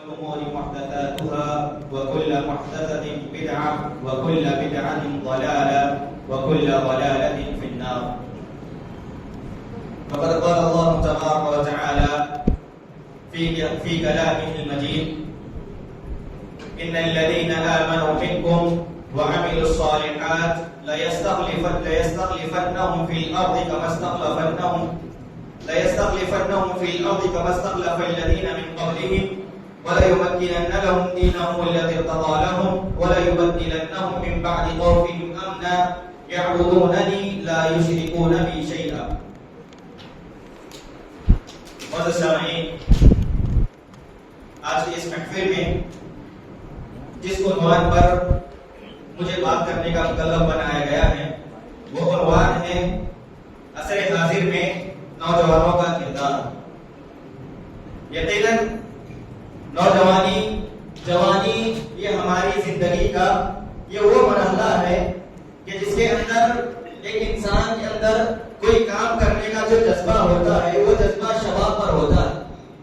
الأمور محدثاتها وكل محدثة بدعة وكل بدعة ضلالة وكل ضلالة في النار. فقد قال الله تبارك وتعالى في كلامه المجيد: إن الذين آمنوا منكم وعملوا الصالحات ليستخلفنهم في الأرض كما استخلف الذين من قبلهم وليمكنن لهم دينهم الذي ارتضى لهم وليبدلنهم من بعد خوفهم أمنا يعبدونني لا يشركون بي شيئا. معزز سامعین، آج کی اس محفل میں جس عنوان پر مجھے بات کرنے کا مکلف بنایا گیا ہے وہ عنوان ہے عصر حاضر میں نوجوانوں کا کردار. یقیناً نوجوانی یہ ہماری زندگی کا یہ وہ مرحلہ ہے کہ جس کے اندر ایک انسان کے اندر کوئی کام کرنے کا جو جذبہ ہوتا ہے وہ جذبہ شباب پر ہوتا ہے.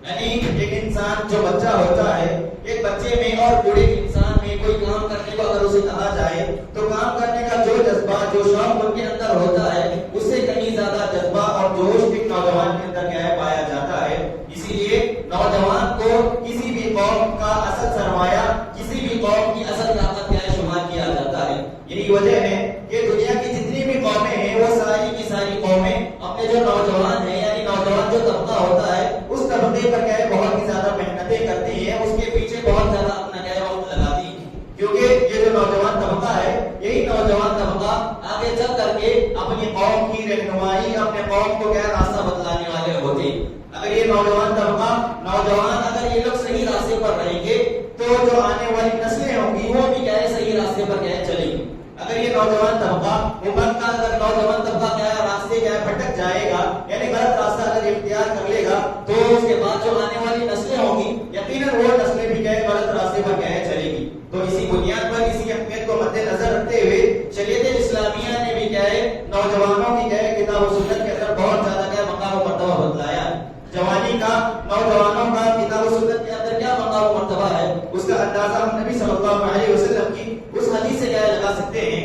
یعنی ایک انسان جو بچہ ہوتا ہے، ایک بچے میں اور بوڑھے انسان میں کوئی کام کرنے کو اگر اسے کہا جائے تو کام کرنے کا جو جذبہ جو شوق ان کے اندر ہوتا ہے اس سے کہیں زیادہ جذبہ اور جوش ایک نوجوان کے اندر کیا ہے پایا جاتا ہے. اسی لیے نوجوان کو کسی بھی قوم کا اصل سرمایہ، کسی بھی قوم کی اصل طاقت کیا ہے شمار کیا جاتا ہے. یہی وجہ ہے کہ دنیا کی جتنی بھی قومیں ہیں وہ ساری کی ساری قومیں اپنے جو نوجوان ہیں یعنی نوجوان جو طبقہ ہوتا ہے اس طبقے پر کیا ہے بہت ہی زیادہ محنتیں کرتی ہیں، اس کے پیچھے بہت زیادہ اپنا کیا ہے وقت لگاتی ہیں، کیونکہ یہ جو نوجوان طبقہ ہے یہی نوجوان طبقہ آگے چل کر کے اپنی قوم کی رہنمائی، اپنے قوم کو کیا راستہ بتلانے والے ہوتے ہیں. اگر یہ نوجوان طبقہ اگر یہ لوگ صحیح راستے پر رہیں گے تو جو آنے والی نسلیں ہوں گی وہ بھی کیا ہے صحیح راستے پر کیا ہے چلیں گی. اگر یہ نوجوان طبقہ راستے کیا ہے بھٹک جائے گا یعنی غلط راستہ اگر اختیار کر لے گا تو اس کے بعد جو آنے والی نسلیں ہوں گی یقیناً وہ نسلیں بھی کیا ہے غلط راستے پر کیا ہے چلے گی. تو اسی بنیاد پر اسی اہمیت کو مد نظر رکھتے ہوئے شریعت اسلامیہ نے بھی کیا ہے نوجوانوں کی کیا ہے کتاب و سنت کے اندر بہت زیادہ کیا مقام و مرتبہ بتلایا. جوانی کا نوجوانوں کا کتاب و سنت کے اندر کیا مقام و مرتبہ ہے اس کا اندازہ ہم نبی صلی اللہ علیہ وسلم کی اس حدیث سے کیا لگا سکتے ہیں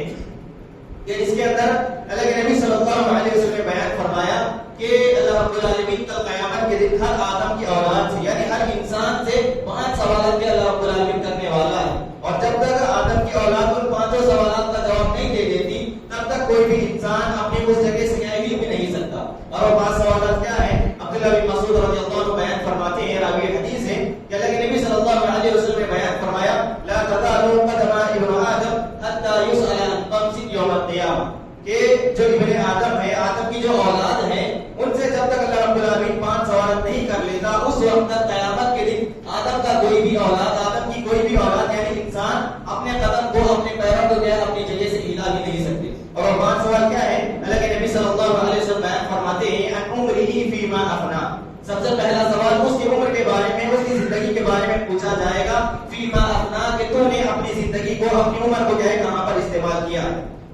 کہ جس کے اندر اللہ کے نبی صلی اللہ علیہ وسلم نے بیان فرمایا کہ اللہ رب العالمین کل قیامت کے دن ہر آدم کی اولاد سے یعنی ہر انسان سے 5 سوالات کے اللہ رب العالمین کرنے والا ہے، اور جب تک آدم کی اولاد ان 5 سوالات کا جواب نہیں دے دیتی تب تک کوئی بھی انسان اپنی اس جگہ سے ہل بھی نہیں سکتا. اور وہ 5 سوالات کیا ہیں؟ عبداللہ بن مسعود رضی اللہ عنہ بیان فرماتے ہیں، راوی حدیث ہے کہ اللہ کے نبی صلی اللہ علیہ وسلم نے بیان فرمایا لا تزال قدم ابن آدم حتى يسأل عن 5 يوم القيامة، کہ جو ابن آدم ہے، آدم کی جو اولاد ہے ان سے جب تک اللہ رب العالمین 5 سوالات نہیں کر لیتا اس وقت تک قیامت کے دن آدم کا کوئی بھی اولاد، آدم کی کوئی بھی اولاد یعنی انسان اپنے قدم کو اپنے پیروں کو کیا اپنی جگہ سے ہلا بھی نہیں سکتے. اور 5 سوال کیا ہے؟ اللہ کے نبی صلی اللہ علیہ وسلم بیان فرماتے ہیں عن عمره فيما افنى. سب سے پہلا سوال اس کی عمر کے بارے میں، اس کی زندگی کے بارے میں پوچھا جائے گا فيما افنى کہ تو نے اپنی زندگی کو اپنی عمر کو کیا ہے کہاں پر استعمال کیا.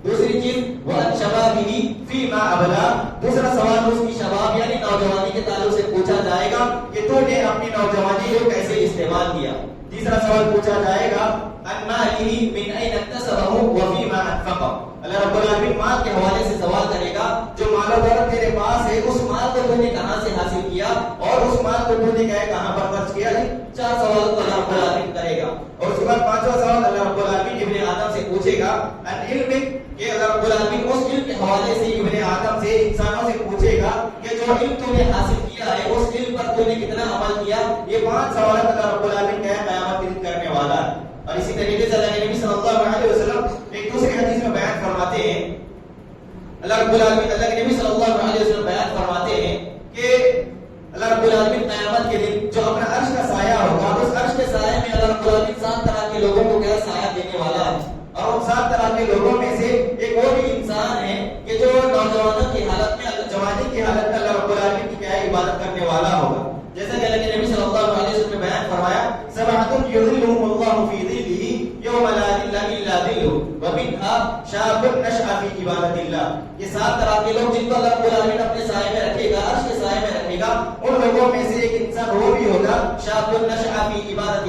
دوسری چیز وعن شبابه فيما ابلى، دوسرا سوال اس کی شباب یعنی نوجوانی کے تعلق سے پوچھا جائے گا کہ تو نے اپنی نوجوانی کو کیسے استعمال کیا. تیسرا سوال پوچھا جائے گا عن ماله من اين اكتسبه وفيما انفقه. اللہ رب العالمین مال کے حوالے سے سوال کرے گا جو مال و دولت تیرے پاس ہے اس مال کو تو نے کہاں سے حاصل کیا اور اس مال کو تو نے کہاں پر خرچ کیا. 4 سوال تو اللہ رب العالمین کرے گا. اور اس کے بعد 5واں سوال اللہ رب العالمین ابن آدم سے پوچھے گا عن علم، کہ اللہ رب العالمین اس علم کے حوالے سے ابن آدم سے انسانوں سے پوچھے گا کہ جو علم تو نے حاصل کیا ہے اس علم پر تو نے کتنا عمل کیا. یہ 5 سوالات اللہ رب العالمین قیامت کے دن کرنے والا ہے. اور اسی طریقے سے اللہ کے نبی صلی اللہ علیہ وسلم ایک دوسری حدیث میں بیان فرماتے ہیں، اللہ رب العالمین اللہ کے نبی صلی اللہ علیہ وسلم بیان فرماتے ہیں کہ اللہ رب العالمین قیامت کے دن جو اپنا عرش کا سایہ ہوگا اس عرش کے سایہ میں اللہ رب العالمین 7 طرح کے لوگوں کو کیا سایہ دینے والا ہے. اور ان 7 طرح کے لوگوں میں سے ایک وہ بھی انسان ہے کہ جو نوجوانوں کی حالت میں جوانی کی حالت میں اللہ رب العالمین کی کیا عبادت کرنے والا ہوگا. جیسا کہ اللہ کے نبی صلی اللہ علیہ وسلم نے بیان فرمایا سبعۃ یظلهم اللہ فی ظلہ یوم لا ظل الا ظلہ ومنها شاب نشأ فی عبادت اللہ. یہ 7 طرح کے لوگ جن کو اللہ رب العالمین اپنے سائے میں رکھے گا، عرش کے سائے میں رکھے گا، ان لوگوں میں سے ایک انسان وہ بھی ہوگا شاب نشأ فی عبادت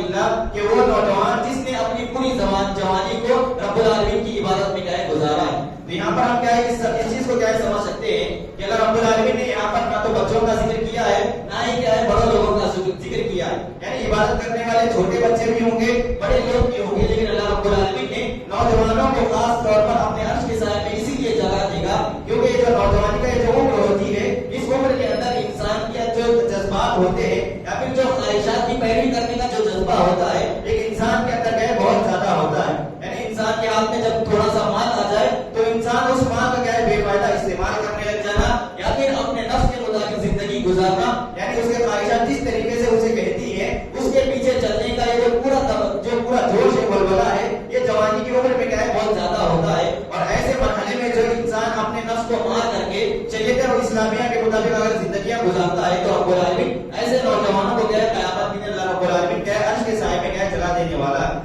کہ وہ نوجوان جس نے اپنی پوری جوانی کو رب العالمین کی عبادت میں کیا ہے گزارا ہے. تو یہاں پر ہم کیا ہے اس چیز کو کیا ہے سمجھ سکتے ہیں کہ اللہ رب العالمین نے یہاں پر نہ تو بچوں کا ذکر کیا ہے نہ ہی کیا ہے بڑوں لوگوں کا ذکر کیا ہے. یعنی عبادت کرنے والے چھوٹے بچے بھی ہوں گے بڑے لوگ بھی ہوں گے, لیکن اللہ رب العالمین نے نوجوانوں کو خاص طور پر اپنے عرش کے سائے میں اسی لیے جگہ دے گا کیونکہ جو نوجوانی کا جو عمر ہوتی ہے اس عمر کے اندر انسان کے جو جذبات ہوتے ہیں یا پھر جو خواہشات کی پیروی کرنے کا جو جذبہ ہوتا ہے ایک انسان کے اندر کیا ہے بہت زیادہ ہوتا ہے. یعنی انسان کے ہاتھ میں جب تھوڑا سا مال آ جائے تو انسان اس مال کا کیا ہے بے فائدہ استعمال کرنے لگ جانا یا پھر اپنے نفس کے مطابق زندگی گزارنا. یعنی اس کے خواہشات جس طریقے سے اسے کہتی ہیں اس کے پیچھے چلنے کا یہ جو پورا جوش ہے ولولہ ہے یہ جوانی کی عمر میں کیا ہے بہت زیادہ ہوتا ہے. اور ایسے مرحلے میں جو انسان اپنے نفس کو مار کر کے چلے کر اسلامیہ کے مطابق اگر زندگیاں گزارتا ہے تو رب العالمین ایسے نوجوانوں کو کیا ہے قیامت میں اللہ رب العالمین کیا ہے عرش کے سائے میں کیا ہے جلا دینے والا ہے.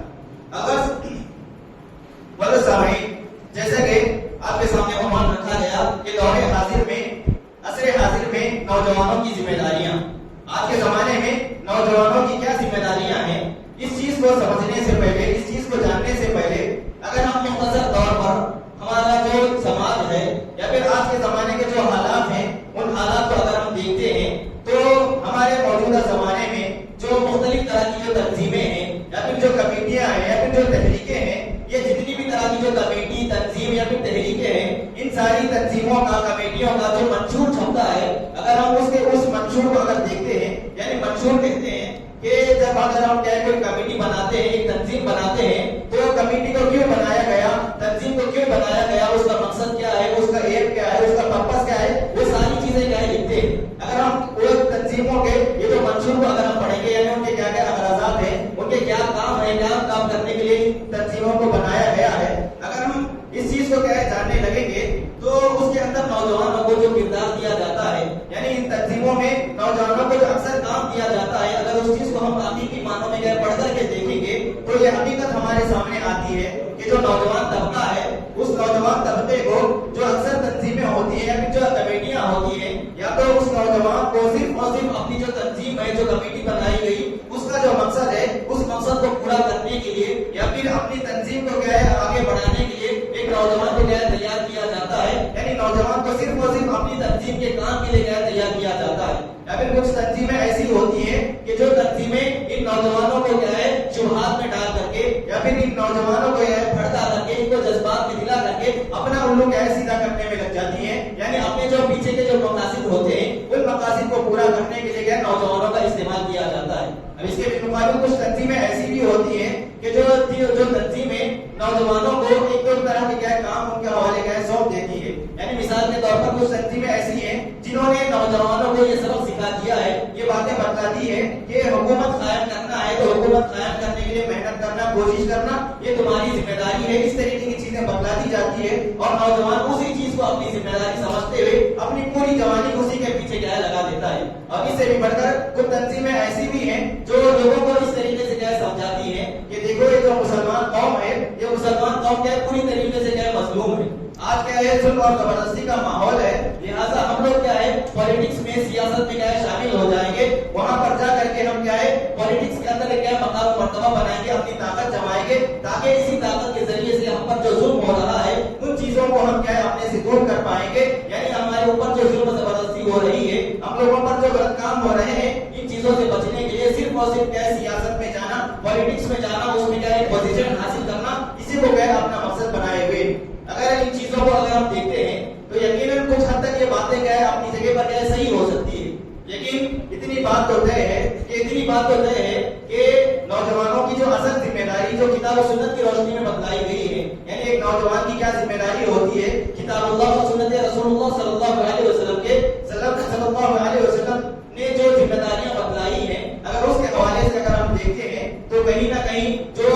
اگر سامعین جیسے کہ آپ کے سامنے عنوان رکھا گیا کہ دور حاضر میں عصر حاضر میں نوجوانوں کی ذمہ داریاں, آج کے زمانے میں نوجوانوں کی کیا ذمہ داریاں ہیں, اس چیز کو سمجھنے سے پہلے اس چیز کو جاننے سے پہلے اگر ہم مختصر طور پر ہمارا جو سماج ہے یا پھر آج کے زمانے کے جو حالات ہیں ان حالات کو اگر ہم دیکھتے ہیں تو ہمارے موجودہ زمانے میں جو مختلف طرح کی جو تنظیمیں ہیں یا پھر جو کمیٹیاں ہیں یا پھر جو تحریکیں ہیں یہ جتنی بھی طرح کی جو کمیٹی تنظیم یا پھر تحریکیں ہیں ان ساری تنظیموں کا کمیٹیوں کا جو منشور چھپتا ہے اگر ہم اس منشور کو اگر دیکھتے ہیں یعنی منشور کہتے ہیں کہ جب اگر ہم کیا کوئی کمیٹی بناتے ہیں ایک تنظیم بناتے ہیں تو کمیٹی کو کیوں بنایا گیا, تنظیم کو کیوں بنایا گیا, اس کا مقصد کیا ہے, اس کا ایم کیا ہے, اس کا پرپس کیا ہے, وہ ساری چیزیں کیا ہے لکھتے ہیں. اگر ہم وہ تنظیموں کے یہ جو منشور کو اگر ہم پڑھیں گے یعنی ان کے کیا کیا اغراضات ہیں, ان کے کیا کام ہے, کیا کام کرنے کے لیے تنظیموں کو بنایا گیا ہے, اگر ہم اس چیز کو کیا ہے جاننے لگیں گے تو اس کے اندر نوجوانوں کو جو کردار دیا جاتا ہے یعنی ان تنظیموں میں نوجوانوں کو جو اکثر کام دیا جاتا ہے اگر اس چیز کو ہم حقیقی معنوں میں پڑھ کر کے دیکھیں گے تو یہ حقیقت ہمارے سامنے آتی ہے کہ جو نوجوان طبقہ ہے اس نوجوان طبقے کو جو اکثر تنظیمیں ہوتی ہیں یا پھر جو کمیٹیاں ہوتی ہیں یا تو اس نوجوان کو صرف اور صرف اپنی جو تنظیم ہے جو کمیٹی بنائی گئی اس کا جو مقصد ہے اس مقصد کو پورا کرنے کے لیے یا پھر اپنی تنظیم کو کیا ہے آگے بڑھانے کے لیے ایک نوجوان کو کیا ہے تیار کیا جاتا ہے. یعنی نوجوان کو صرف اور صرف اپنی تنظیم کے کام کے لیے کیا تیار کیا جاتا ہے. یا پھر کچھ تنظیمیں ایسی ہوتی ہیں کہ جو تنظیمیں ان نوجوانوں کو کیا ہے شبہات میں ڈال کر کے یا پھر ان نوجوانوں کو پھڑتا کر کے ان کو جذبات میں دلا کر کے اپنا الو کیا ہے سیدھا کرنے میں لگ جاتی ہیں. یعنی اپنے جو پیچھے کے جو مقاصد ہوتے ہیں ان مقاصد کو پورا کرنے کے لیے کیا نوجوانوں کا استعمال کیا جاتا ہے. اب اس کے مقابل کچھ تنظیمیں ایسی بھی ہوتی ہیں کہ جو تنظیمیں نوجوانوں کو ایک دو طرح کے کیا کام ان کے حوالے کیا سونپ دیتی ہے. یعنی مثال کے طور پر کچھ تنظیمیں ایسی ہیں جنہوں نے نوجوانوں کو یہ سبق سکھا دیا ہے, یہ باتیں بتلاتی ہے کہ حکومت قائم کرنا ہے تو حکومت قائم کرنے کے لیے محنت کرنا, کوشش کرنا یہ تمہاری ذمہ داری ہے. اس طریقے کی چیزیں بتلاتی جاتی ہے اور نوجوان اسی چیز کو اپنی ذمہ داری سمجھتے ہوئے اپنی پوری جوانی اسی کے پیچھے کیا لگا دیتا ہے. اور اس سے بھی بڑھ کر کچھ تنظیمیں ایسی بھی ہیں جو لوگوں کو اس طریقے سے کیا سمجھاتی ہے کہ دیکھو یہ جو مسلمان قوم ہے یہ مسلمان قوم کیا پوری طریقے سے کیا مظلوم ہے. آج کیا ہے ظلم اور زبردستی کا ماحول ہے, لہٰذا ہم لوگ کیا ہے پالیٹکس میں سیاست میں کیا ہے شامل ہو جائیں گے, وہاں پر جا کر کے ہم کیا ہے پالیٹکس کے اندر کیا مقام مرتبہ بنائیں گے, اپنی طاقت جمائیں گے تاکہ اسی طاقت کے ذریعے سے ہم پر جو ظلم ہو رہا ہے ان چیزوں کو ہم کیا ہے اپنے سے دور کر پائیں گے. یعنی ہمارے اوپر جو ظلم و زبردستی ہو رہی ہے, ہم لوگوں پر جو غلط کام ہو رہے ہیں, ان چیزوں سے بچنے کے لیے صرف اور صرف کیا ہے سیاست میں جانا, پالیٹکس میں جانا, اس میں کیا ہے پوزیشن حاصل کرنا, اسی کو کیا ہے اپنا مقصد بنائے ہوئے. اگر ان چیزوں کو اگر ہم دیکھتے ہیں تو یقیناً کچھ حد تک یہ باتیں کیا ہے اپنی جگہ پر کیا ہے صحیح ہو سکتی ہے, لیکن اتنی بات تو طے ہے کہ نوجوانوں کی جو اصل ذمہ داری جو کتاب و سنت کی روشنی میں بتلائی گئی ہے, یعنی ایک نوجوان کی کیا ذمہ داری ہوتی ہے, کتاب اللہ و سنت رسول اللہ صلی اللہ علیہ وسلم نے جو ذمہ داریاں بتلائی ہیں اگر اس کے حوالے سے اگر ہم دیکھتے ہیں تو کہیں نہ کہیں جو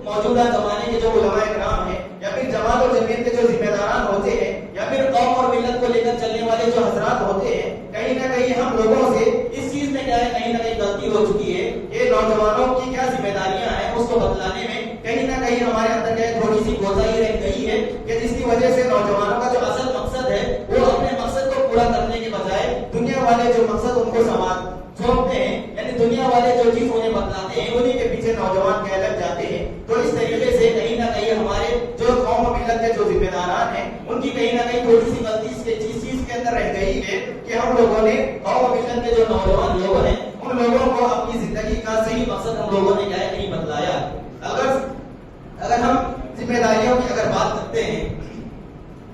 موجودہ زمانے کے جو علماء کرام ہیں یا پھر جماعت اور جمعیت کے جو ذمہ داران ہوتے ہیں یا پھر قوم اور ملت کو لے کر چلنے والے جو حضرات ہوتے ہیں, کہیں نہ کہیں ہم لوگوں سے اس چیز میں کیا ہے کہیں نہ کہیں غلطی ہو چکی ہے کہ نوجوانوں کی کیا ذمہ داریاں ہیں اس کو بتلانے میں کہیں نہ کہیں ہمارے اندر کیا تھوڑی سی کوتاہی رہ گئی ہے کہ جس کی وجہ سے نوجوانوں کا جو اصل مقصد ہے وہ اپنے مقصد کو پورا کرنے کے بجائے دنیا والے جو مقصد ان کو سونپتے ہیں, یعنی دنیا والے جو چیز انہیں بتلاتے ہیں انہیں کے پیچھے نوجوان کہنے لگ جاتے ہیں. تو اس طریقے سے کہیں نہ کہیں ہمارے جو قوم و ملت کے جو ذمہ داران ہیں ان کی کہیں نہ کہیں تھوڑی سی غلطی اس چیز کے اندر رہ گئی ہے کہ ہم لوگوں نے قوم و ملت کے جو نوجوان لوگ ہیں ان لوگوں کو اپنی زندگی کا صحیح مقصد ہم لوگوں نے کیا ہے نہیں بتلایا. اگر ہم ذمہ داریوں کی اگر بات کرتے ہیں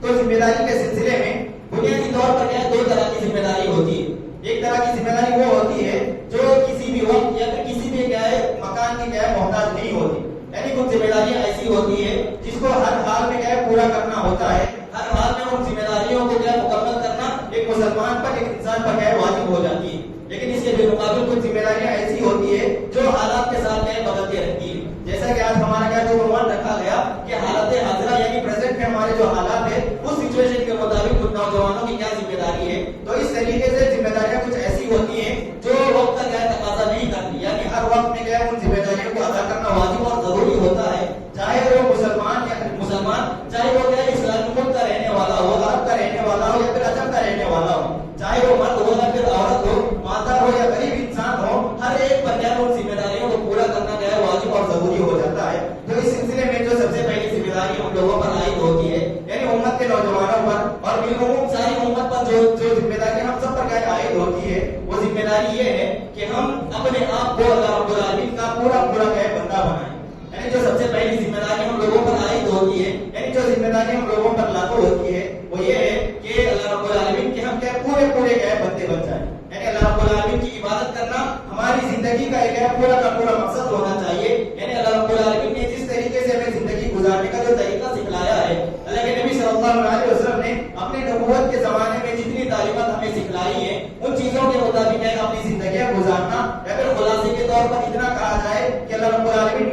تو ذمہ داری کے سلسلے میں بنیادی طور پر کیا ہے دو طرح کی ذمہ داری ہوتی ہے. ایک طرح کی ذمہ داری وہ ہوتی ہے جو کسی بھی وقت یا پھر کسی بھی کیا ہے مکان کی کیا ہے محتاج نہیں ہوتی. یعنی کچھ ذمہ داریاں ایسی ہوتی ہے جس کو ہر حال میں کیا ہے پورا کرنا ہوتا ہے. ہر حال میں ان ذمہ داریوں کو کیا مکمل کرنا ایک مسلمان پر ایک انسان پر کیا ہے واجب ہو جاتی ہے. لیکن اس کے بالمقابل کچھ ذمہ داریاں ایسی ہوتی ہے جو حالات کے ساتھ کیا ہے بدلتی رہتی ہے. جیسا کہ آج ہمارا کیا جو عنوان رکھا گیا کہ حالت حاضرہ یعنی پریزنٹ میں ہمارے جو حالات ہے اس سچویشن کے مطابق کچھ نوجوانوں کی کیا ذمہ داری ہے. تو اس طریقے سے ذمہ داریاں کچھ ایسی ہوتی ہیں جو وقت کا کیا تقاضا نہیں کرتی. یعنی ہر وقت میں کیا ان ذمہ داریوں کو ادا کرنا واجب اور ضروری ہوتا ہے. چاہے وہ مسلمان چاہے وہ کیا اسلامی ملک کا رہنے والا ہو, عرب کا رہنے والا ہو یا پھر عجم کا رہنے والا ہو, چاہے وہ مرد ہو یا پھر عورت ہو, مادہ ہو یا غریب انسان ہو, ہر ایک پر کیا ان ذمہ داریوں کو پورا کرنا کیا ہے واجب اور ضروری ہو جاتا ہے. تو اس سلسلے میں جو سب سے پہلی ذمہ داری ہم لوگوں پر عائد ہوتی ہے یعنی امت کے نوجوانوں پر اور بالعموم ساری امت پر جو ذمہ داری ہم سب پر کیا عائد ہوتی ہے وہ ذمہ داری یہ ہے کہ ہم اپنے آپ کو اللہ رب العالمین کا پورا کیا بندہ بنائیں. یعنی جو سب سے پہلی ذمہ داری ہم لوگوں پر عائد ہوتی ہے یعنی جو ذمہ داری ہم لوگوں پر لاگو ہوتی ہے وہ یہ ہے کہ اللہ رب العالمین کے ہم کیا پورے کیا بندے بن جائیں. یعنی اللہ رب العالمین کی عبادت کرنا ہماری زندگی کا ایک پورا کا پورا مقصد ہونا چاہیے. یعنی اللہ رب العالمین نے جس طریقے سے ہمیں زندگی گزارنے کا جو طریقہ سکھلایا ہے, اللہ کے نبی صلی اللہ علیہ وسلم نے اپنے نبوت کے زمانے میں جتنی تعلیمات ہمیں سکھلائی ہیں ان چیزوں کے مطابق اپنی زندگیاں گزارنا یا پھر خلاصے کے طور پر اتنا کہا جائے کہ اللہ رب العالمین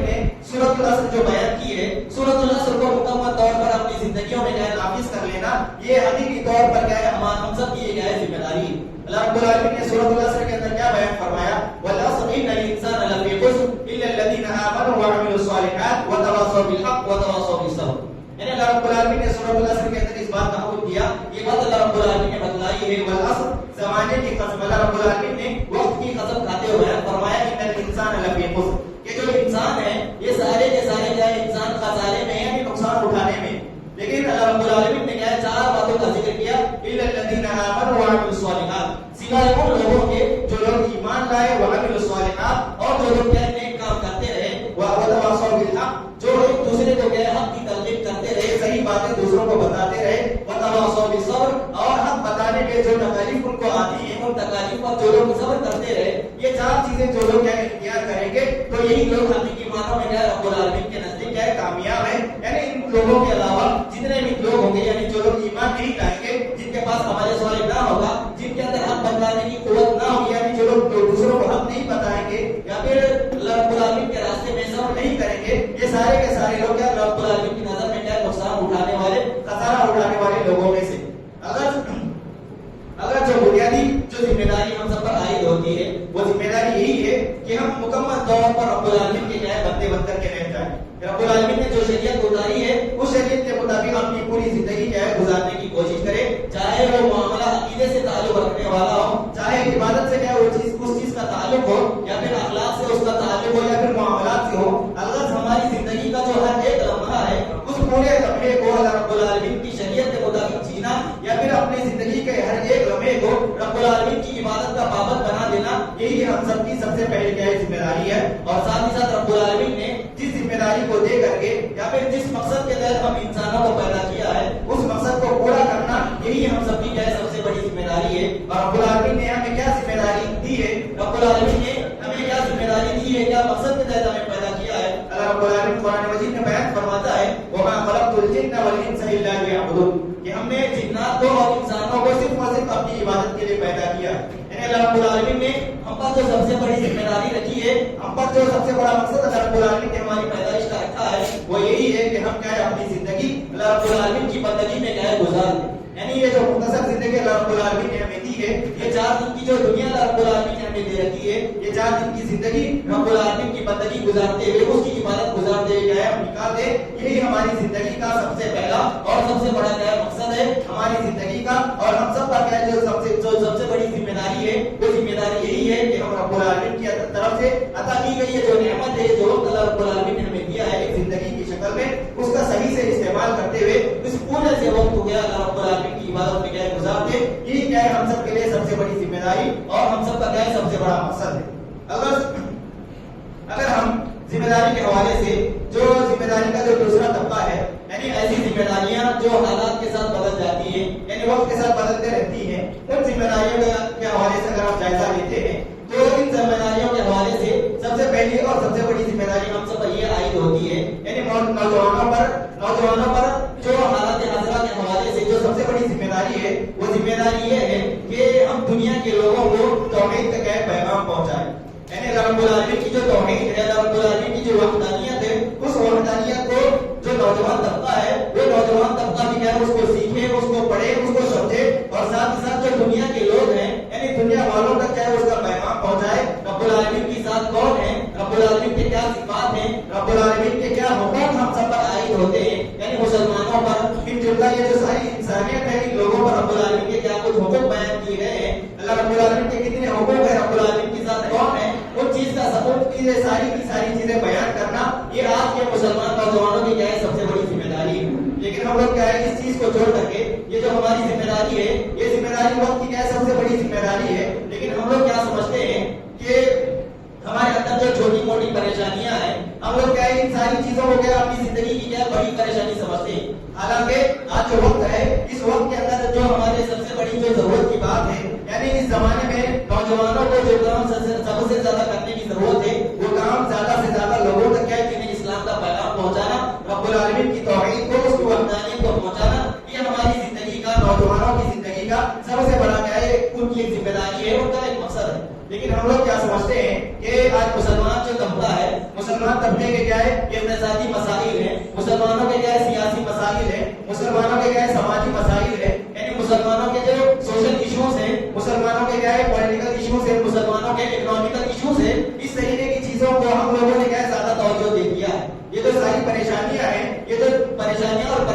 نے سورۃ العصر جو بیان کی ہے, سورۃ العصر کو مکمل طور پر اپنی زندگیوں میں نافذ کر لینا یہ حقیقی طور پر کیا ہے ہم سب کی یہ ذمہ داری ہے. اللہ رب العالمین نے سورۃ العصر کے اندر کیا بیان فرمایا, والعصر ان الانسان لفی خسر الا الذين امنوا وعملوا الصالحات وتواصوا بالحق وتواصوا بالصبر. یعنی اللہ رب العالمین نے سورۃ العصر کے اندر اس بات کا حکم دیا. یہ بات اللہ رب العالمین نے بتلائی ہے والعصر زمانے کی قسم. اللہ رب العالمین نے وقت کی قسم کھاتے ہوئے فرمایا ان الانسان لفی خسر کہ جو انسان ہے یہ سارے کے سارے کیا انسان خسارے میں یعنی نقصان اٹھانے میں. لیکن اللہ رب العالمین نے کیا چار باتوں کا ذکر کیا, الا الذين امنوا وعملوا الصالحات, سوائے ان لوگوں کے جو لوگ ایمان لائے, وعملوا الصالحات اور جو لوگ کیا نیک کام کرتے رہے, وتواصوا بالحق جو ایک دوسرے کو کیا حق کی تلقین کرتے رہے, صحیح باتیں دوسروں کو بتاتے رہے, وتواصوا بالصبر اور حق بتانے کے جو تکالیف ان کو آتی ہیں ان تکالیف پر جو لوگ صبر کرتے رہے. یہ چار چیزیں جو لوگ کیا اختیار کریں گے تو یہی لوگ حقیقی معنوں میں کیا رب العالمین کے نزدیک کیا کامیاب ہیں. یعنی ان لوگوں کے علاوہ جتنے بھی لوگ ہوں گے یعنی جو لوگ ایمان نہیں لائیں گے, جن کے پاس عمل صالح نہ ہوگا, جن کے اندر حق بتانے کی قوت نہ ہوگی, یعنی جو لوگ دوسروں کو حق نہیں بتائیں گے یا پھر رب العالمین کے راستے میں صبر نہیں کریں گے, یہ سارے کے سارے لوگ کیا رب العالمین کی نظر میں کیا نقصان اٹھانے والے, خسارہ اٹھانے والے لوگوں میں سے. اگر جو بنیادی جو ذمہ داری ہم سب پر عائد ہوتی ہے وہ ذمہ داری یہی ہے کہ ہم مکمل طور پر رب العالمین کے کیا بندے بن کر کے رہ جائیں. رب العالمین نے جو شریعت اتاری ہے اس شریعت کے مطابق اپنی پوری زندگی کیا ہے گزارنے کی کوشش کرے, چاہے وہ معاملہ عقیدے سے تعلق رکھنے والا ہو, چاہے عبادت سے کیا اس چیز کا تعلق ہو یا پھر اخلاق سے اس کا تعلق ہو یا پھر معاملات سے ہو. الغرض ہماری زندگی کا جو ہر ایک لمحہ ہے اس پورے لمحے کو اللہ رب العالمین کی شریعت کے مطابق جینا یا پھر اپنی زندگی کے ہر ایک لمحے کو رب العالمین کی عبادت کا پابند بنا دینا, یہی ہم سب کی سب سے پہلی کیا ذمہ داری ہے. اور ساتھ ہی ساتھ رب العالمین نے جس ذمہ داری کو دے کر کے یا پھر جس مقصد کے تحت ہم انسانوں کو پیدا کیا ہے اس مقصد کو پورا کرنا یہی ہم سب کی کیا سب سے بڑی ذمہ داری ہے. اور رب العالمین نے ہمیں کیا ذمہ داری دی ہے, رب العالمین نے ہمیں کیا ذمہ داری دی ہے, کیا مقصد کے تحت ہمیں پیدا کیا ہے. اللہ رب العالمین قرآن مجید میں بیان فرماتا ہے وما خلقت الجن والانس الا ليعبدون کہ ہم نے جنات کو اور انسانوں کو صرف اور صرف اپنی عبادت کے لیے پیدا کیا. یعنی اللہ رب العالمین نے ہم پر جو سب سے بڑی ذمہ داری رکھی ہے, ہم پر جو سب سے بڑا مقصد اللہ رب العالمین نے ہماری پیدائش کا رکھا ہے وہ یہی ہے کہ ہم کیا ہے اپنی زندگی اللہ رب العالمین کی بندگی میں کیا ہے گزار دیں. یعنی یہ جو مختصر زندگی اللہ رب العالمین نے ہمیں دی ہے, یہ 4 دن کی جو دنیا رب العالمین نے ہمیں دے رکھی ہے, یہ 4 دن کی زندگی رب العالمین کی بندگی گزارتے ہوئے, اس کی عبادت گزارتے ہوئے کیا ہے ہم نکالتے, یہی ہماری زندگی کا سب سے پہلا اور سب سے بڑا کیا مقصد ہے ہماری زندگی کا. اور ہم سب کا کیا جو سب سے بڑی ذمہ داری ہے, وہ ذمہ داری یہی ہے کہ ہم رب العالمین کی طرف سے عطا کی گئی ہے جو نعمت ہے, جو وقت اللہ رب العالمین نے ہمیں دیا ہے ایک زندگی کی شکل میں, اس کا صحیح سے استعمال کرتے ہوئے اس پورے سے وقت ہو گیا اللہ رب العالمین کی عبادت میں کیا گزارتے. یہی کیا ہے ہم سب کے لیے سب سے بڑی ذمہ داری اور ہم سب کا کیا ہے سب سے بڑا مقصد ہے. اگر ہم ذمہ داری کے حوالے سے جو ذمہ داری کا جو دوسرا طبقہ ہے, یعنی ایسی ذمہ داریاں جو حالات کے ساتھ بدل جاتی ہیں, یعنی وقت کے ساتھ بدلتے رہتی ہیں, ان ذمہ داریوں کے حوالے سے اگر آپ جائزہ لیتے ہیں تو ان ذمہ داریوں کے حوالے سے سب سے پہلی اور سب سے بڑی ذمہ داری ہم سب پر یہ عائد ہوتی ہے, یعنی نوجوانوں پر جو حالات حاضرہ کے حوالے سے جو سب سے بڑی ذمہ داری ہے, وہ ذمہ داری یہ ہے کہ ہم دنیا کے لوگوں کو توحید کا پیغام پہنچائیں. یعنی رب العالمین کی جو توحید ہے, رب العالمین کی جو وحدانیت ہے, اس وحدانیت کو جو نوجوان طبقہ ہے, وہ نوجوان طبقہ بھی کیا ہے اس کو سیکھے, اس کو پڑھے, اس کو سمجھے, اور ساتھ ہی ساتھ جو دنیا کے لوگ ہیں یعنی دنیا والوں تک کیا ہے اس کا پیغام پہنچائے. رب العالمین کی ذات کون ہے, رب العالمین کے کیا صفات ہیں, رب العالمین کے کیا حقوق ہم سب پر عائد ہوتے ہیں, یعنی مسلمانوں پر ان جملہ یہ جو ساری انسانیت ہے ان لوگوں پر رب العالمین کے کیا کچھ حقوق بیان کیے گئے ہیں. اللہ رب العالمین کے کتنے حقوق ہیں, رب العالمین کی ذات کون ہے, ان چیز کا ثبوت کی ساری چیزیں بیان کرنا, یہ آج کے مسلمان نوجوانوں کی کیا ہے سب سے بڑی ذمہ داری ہے. لیکن ہم لوگ کیا ہے اس چیز کو چھوڑ کر کے یہ جو ہماری ذمہ داری ہے, یہ ذمہ داری وقت کی کیا ہے سب سے بڑی ذمہ داری ہے, لیکن ہم لوگ کیا سمجھتے ہیں کہ ہمارے اندر جو چھوٹی موٹی پریشانیاں ہیں, ہم لوگ کیا ہے ان ساری چیزوں کو کیا اپنی زندگی کی کیا بڑی پریشانی سمجھتے ہیں. حالانکہ آج جو وقت ہے, اس وقت کے اندر جو ہمارے سب سے بڑی جو ضرورت کی بات ہے, یعنی اس زمانے میں نوجوانوں کو جو کام سب سے زیادہ کرنے کی ضرورت ہے, وہ کام زیادہ سے زیادہ لوگوں تک کیا ہے دین اسلام کا پیغام پہنچانا, رب العالمین کی توحید کو, اس کی وحدانیت کو پہنچانا, یہ ہماری زندگی کا, نوجوانوں کی زندگی کا سب سے بڑا کیا ہے ان کی ایک ذمہ داری ہے, ان کا ایک مقصد ہے. لیکن ہم لوگ کیا سمجھتے ہیں کہ آج مسلمان جو طبقہ ہے, مسلمان طبقے کے کیا ہے اقتصادی مسائل ہیں, مسلمانوں کے کیا ہے سیاسی مسائل ہیں, مسلمانوں کے کیا ہے سماجی مسائل ہیں, یعنی مسلمانوں کے جو سوشل ایشوز ہیں, مسلمانوں کے کیا ہے پولیٹیکل ایشوز ہیں, مسلمانوں کے اکنامیکل ایشوز ہیں, اس طریقے کی چیزوں کو ہم لوگوں نے کیا ہے زیادہ توجہ دے دیا ہے. یہ جو ساری پریشانیاں ہیں, یہ جو پریشانیاں اور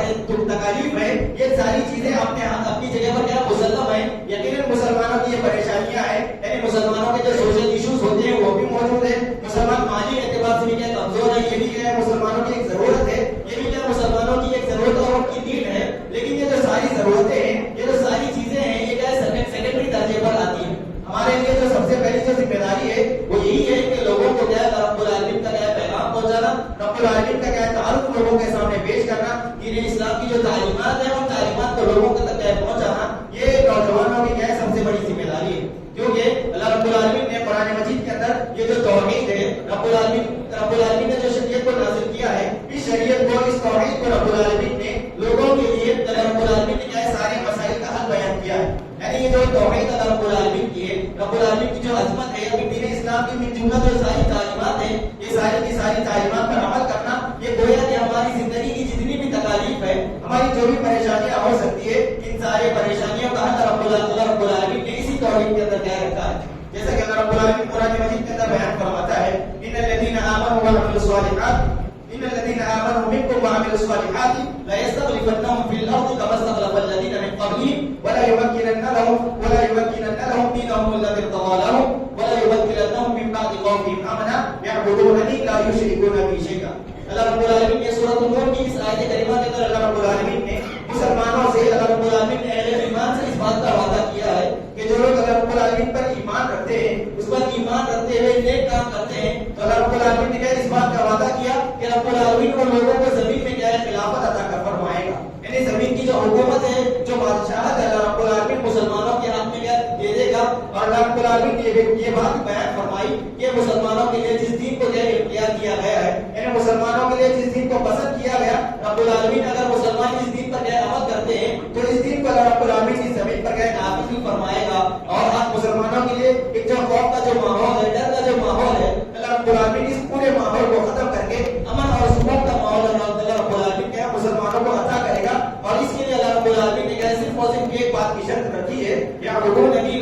تکالیف ہیں, یہ ساری چیزیں اپنی جگہ پر کیا مسلم ہیں. یقیناً مسلمانوں کی یہ پریشانیاں ہیں, یعنی مسلمانوں کے جو سوشل ایشوز ہوتے ہیں وہ بھی موجود ہیں, مسلمان مالی اعتبار سے بھی کیا کمزور ہے, یہ بھی کیا ہے مسلمانوں کی ایک ضرورت ہے, یہ بھی کیا مسلمانوں کی ایک ضرورت اور ان کی نیڈ ہے. لیکن یہ جو ساری ضرورتیں ہیں, یہ جو ساری چیزیں ہیں, یہ کیا ہے سیکنڈری درجے پر آتی ہیں. ہمارے لیے جو سب سے پہلی جو ذمہ داری ہے وہ یہی ہے کہ لوگوں کو کیا ہے رب العالمین کا کیا پیغام پہنچانا, رب العالمین کا کیا تعارف لوگوں کے سامنے پیش کرنا, دین اسلام کی جو تعلیمات ہیں ان تعلیمات کو لوگوں تک کیا پہنچانا, یہ نوجوانوں کی کیا ہے سب سے بڑی ذمہ داری ہے. کیونکہ اللہ رب العالمین نے قرآن مجید کے اندر یہ جو توحید ہے, رب العالمین نے جو شریعت کو نازل کیا ہے, اس شریعت کو, اس توحید کو رب العالمین نے لوگوں کے لیے رب العالمین نے کیا ہے سارے مسائل کا حل بیان کیا ہے. یعنی یہ جو توحید اللہ رب العالمین کی ہے, رب العالمین کی جو عظمت ہے, ابھی دین اسلام کی من جملہ جو ساری تعلیمات ہیں, یہ ساری کی ساری تعلیمات پر عمل کرنا, یہ گویا کہ ہماری زندگی کی جتنی بھی تکالیف ہے, ہماری جو بھی پریشانیاں ہو سکتی ہے, ان ساری پریشانیوں کا حل رب العالمین نے اسی توحید کے اندر کیا رکھا ہے. جیسا کہ اللہ رب العالمین قرآن مجید کے اندر بیان فرماتا ہے, ان الذین آمنوا وعملوا الصالحات ان الذين امنوا منكم وعملوا الصالحات لا يستخلفنهم في الارض كما استخلف الذين من قبلهم ولا يمكنن لهم دينهم الذي ارتضى لهم ولا يبدلنهم من بعد خوفهم امنا يعبدونني لا يشركون بي شيئا. اللہ رب العالمین نے سورۃ النور کی اس آیت کریمہ کے اندر اللہ رب العالمین نے مسلمانوں سے, اللہ رب العالمین نے اہل ایمان سے اس بات کا وعدہ کیا ہے کہ جو لوگ اللہ رب العالمین پر ایمان رکھتے ہیں, اس پر ایمان رکھتے ہوئے نیک کام کرتے ہیں, تو اللہ رب العالمین نے اس بات کا وعدہ کیا کہ رب العالمین ان لوگوں کو زمین میں کیا ہے خلافت عطا کر فرمائے گا. یعنی زمین کی جو حکومت ہے, جو بادشاہت ہے, اللہ رب العالمین مسلمانوں کے ہاتھ میں کیا دے دے گا. اور اللہ رب العالمین نے یہ بات بیان فرمائی کہ مسلمانوں کے لیے جس دین کو جو ہے اختیار کیا گیا ہے, یعنی مسلمانوں کے لیے جس دین کو پسند کیا گیا, رب العالمین اگر مسلمان اس دین پر عمل کرتے ہیں تو اس دین کو اللہ رب العالمین کی زمین پر نافذ بھی فرمائے گا. اور آج مسلمانوں کے لیے ایک جو خوف کا جو ماحول ہے, ڈر کا جو ماحول ہے, اللہ رب العالمین اس پورے ماحول کو ختم کر کے امن اور سکون کا ماحول اللہ رب العالمین کیا مسلمانوں کو عطا کرے گا. اور اس کے لیے اللہ رب العالمین نے صرف اور صرف ایک بات کی شرط رکھی ہے, یعبدوننی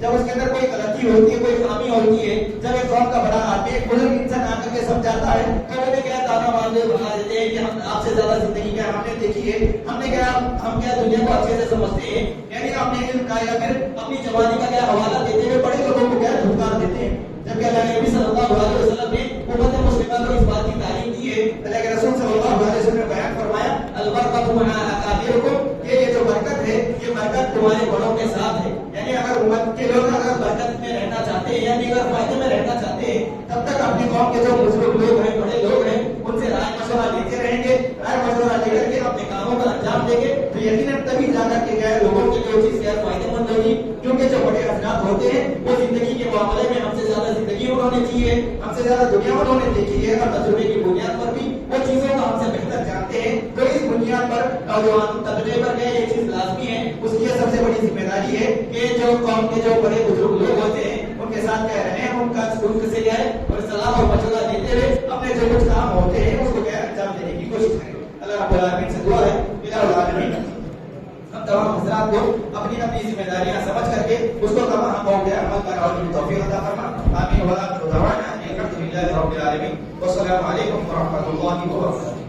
جب اس کے اندر کوئی غلطی ہوتی ہے, کوئی خامی ہوتی ہے, جب ایک قوم کا بڑا آدمی, ایک بزرگ انسان آ کر کے سمجھاتا ہے, تو وہ کیا دانا باندھے بتا دیتے ہیں کہ ہم آپ سے زیادہ زندگی کیا ہم نے دیکھی ہے, ہم کیا دنیا کو اچھے سے سمجھتے ہیں, یعنی ہم نے علم کا یا پھر اپنی جوانی کا کیا حوالہ دیتے ہوئے بڑے لوگوں کو کیا دھمکار دیتے ہیں. جبکہ اللہ کے نبی صلی اللہ علیہ وسلم نے امت مسلمہ کو اس بات کی تعلیم دی ہے. اللہ کے رسول صلی اللہ علیہ وسلم نے بیان فرمایا البرکۃ مع اکابرکم, کہ یہ جو برکت ہے یہ برکت تمہارے بڑوں کے ساتھ ہے. یعنی اگر امت کے لوگ اگر برکت میں رہنا چاہتے ہیں یعنی اگر فائدے میں رہنا چاہتے ہیں, تب تک اپنی قوم کے جو بزرگ لوگ ہیں, بڑے لوگ ہیں, ان سے رائے مشورہ لیتے رہیں گے. رائے مشورہ لے کر کے اپنے کاموں کا انجام دیں گے تو یقیناً تبھی جا کر کے گئے لوگوں کے لیے وہ چیز کیا فائدے مند ہوگی. کیونکہ جو بڑے حضرات ہوتے ہیں وہ زندگی کے معاملے میں ہم سے زیادہ زندگی انہوں نے جی ہے, ہم سے زیادہ دنیا انہوں نے دیکھی ہے, اور تجربے کی بنیاد پر بھی وہ چیزوں کو ہم سے بہتر جانتے ہیں. تو اس بنیاد پر نوجوان طبقے پر یہ چیز لازمی ہے, اس کی سب سے بڑی ذمہ داری ہے کہ جو قوم کے جو بڑے بزرگ لوگ ہوتے ہیں ان کے ساتھ کیا رہے, ان کا ان سے کیا ہے اور صلاح اور مشورہ دیتے ہوئے اپنے جو کچھ کام ہوتے ہیں اس کو کیا انجام دینے کی کوشش کریں. اللہ رب العالمین سے دعا ہے الہ العالمین ہم تمام حضرات کو اپنی اپنی ذمہ داریاں سمجھ کر کے اس کو کما ہم ہو گیا عمل کرنے والی توفیق عطا فرما. آمین. ولا دعوانا الحمد للہ رب العالمین. والسلام علیکم ورحمۃ اللہ وبرکاتہ.